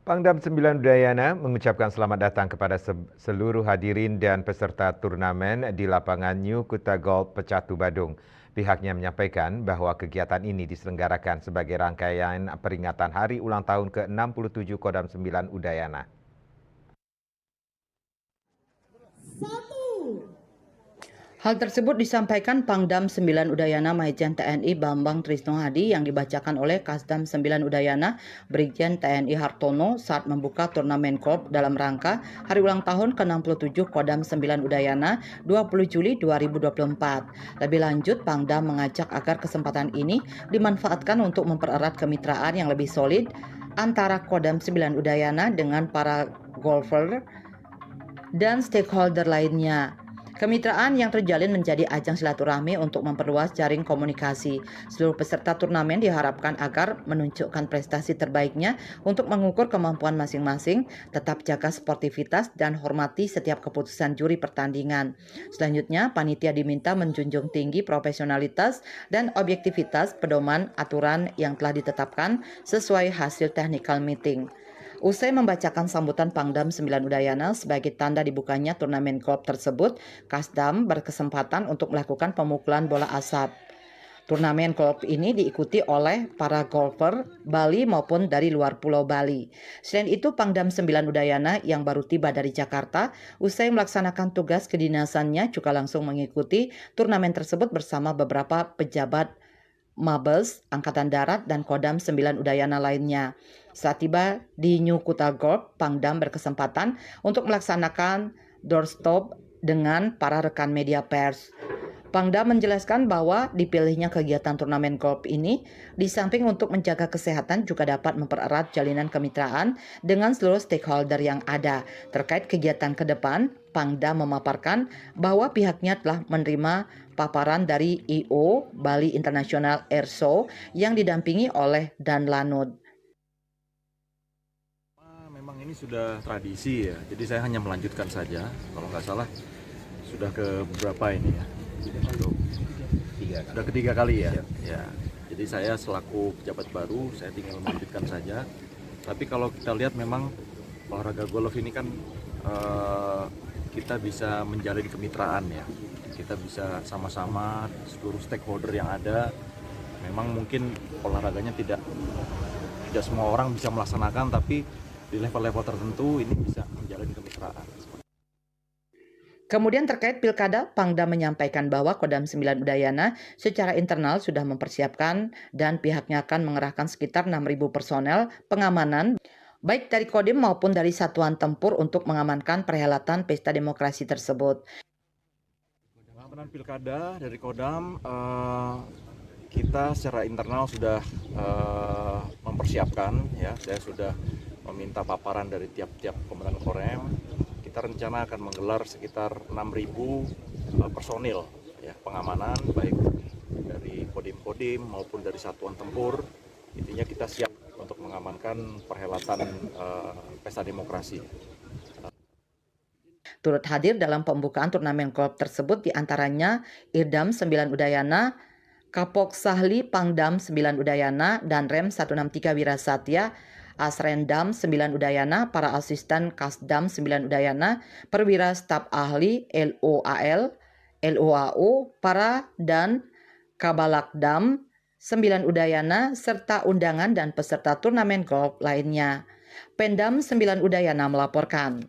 Pangdam 9 Udayana mengucapkan selamat datang kepada seluruh hadirin dan peserta turnamen di lapangan New Kuta Golf Pecatu Badung. Pihaknya menyampaikan bahawa kegiatan ini diselenggarakan sebagai rangkaian peringatan Hari Ulang Tahun ke-67 Kodam 9 Udayana. Hal tersebut disampaikan Pangdam 9 Udayana Majen TNI Bambang Trisno Hadi yang dibacakan oleh Kasdam 9 Udayana Brigjen TNI Hartono saat membuka turnamen golf dalam rangka Hari Ulang Tahun ke-67 Kodam 9 Udayana 20 Juli 2024. Lebih lanjut, Pangdam mengajak agar kesempatan ini dimanfaatkan untuk mempererat kemitraan yang lebih solid antara Kodam 9 Udayana dengan para golfer dan stakeholder lainnya. Kemitraan yang terjalin menjadi ajang silaturahmi untuk memperluas jaring komunikasi. Seluruh peserta turnamen diharapkan agar menunjukkan prestasi terbaiknya untuk mengukur kemampuan masing-masing, tetap jaga sportivitas dan hormati setiap keputusan juri pertandingan. Selanjutnya, panitia diminta menjunjung tinggi profesionalitas dan objektivitas pedoman aturan yang telah ditetapkan sesuai hasil technical meeting. Usai membacakan sambutan Pangdam 9 Udayana sebagai tanda dibukanya turnamen golf tersebut, Kasdam berkesempatan untuk melakukan pemukulan bola asap. Turnamen golf ini diikuti oleh para golfer Bali maupun dari luar Pulau Bali. Selain itu, Pangdam 9 Udayana yang baru tiba dari Jakarta, usai melaksanakan tugas kedinasannya juga langsung mengikuti turnamen tersebut bersama beberapa pejabat Mabes, Angkatan Darat, dan Kodam 9 Udayana lainnya. Saat tiba di New Kuta Golf, Pangdam berkesempatan untuk melaksanakan doorstop dengan para rekan media pers. Pangdam menjelaskan bahwa dipilihnya kegiatan turnamen golf ini di samping untuk menjaga kesehatan juga dapat mempererat jalinan kemitraan dengan seluruh stakeholder yang ada. Terkait kegiatan ke depan, Pangdam memaparkan bahwa pihaknya telah menerima paparan dari I.O. Bali International Air Show yang didampingi oleh Dan Lanud. Memang ini sudah tradisi ya, jadi saya hanya melanjutkan saja. Kalau nggak salah sudah ke beberapa ini ya. Sudah ketiga kali ya. Ya. Jadi saya selaku pejabat baru, saya tinggal melanjutkan saja. Tapi kalau kita lihat memang olahraga golf ini kan kita bisa menjalin kemitraan ya. Kita bisa sama-sama seluruh stakeholder yang ada. Memang mungkin olahraganya tidak semua orang bisa melaksanakan, tapi di level-level tertentu ini bisa menjalin kemitraan. Kemudian terkait pilkada, Pangdam menyampaikan bahwa Kodam 9 Udayana secara internal sudah mempersiapkan dan pihaknya akan mengerahkan sekitar 6.000 personel pengamanan baik dari Kodim maupun dari satuan tempur untuk mengamankan perhelatan pesta demokrasi tersebut. Pengamanan pilkada dari Kodam, kita secara internal sudah mempersiapkan ya. Saya sudah meminta paparan dari tiap-tiap komandan korem. Kita rencana akan menggelar sekitar 6.000 personil ya, pengamanan baik dari kodim-kodim maupun dari satuan tempur. Intinya kita siap untuk mengamankan perhelatan pesta demokrasi. Turut hadir dalam pembukaan turnamen golf tersebut diantaranya Irdam 9 Udayana, Kapok Sahli Pangdam 9 Udayana, dan Rem 163 Wirasatya, Asrendam 9 Udayana, para asisten Kasdam 9 Udayana, perwira staf ahli LOAL, LOAU, para dan Kabalakdam 9 Udayana, serta undangan dan peserta turnamen golf lainnya. Pendam 9 Udayana melaporkan.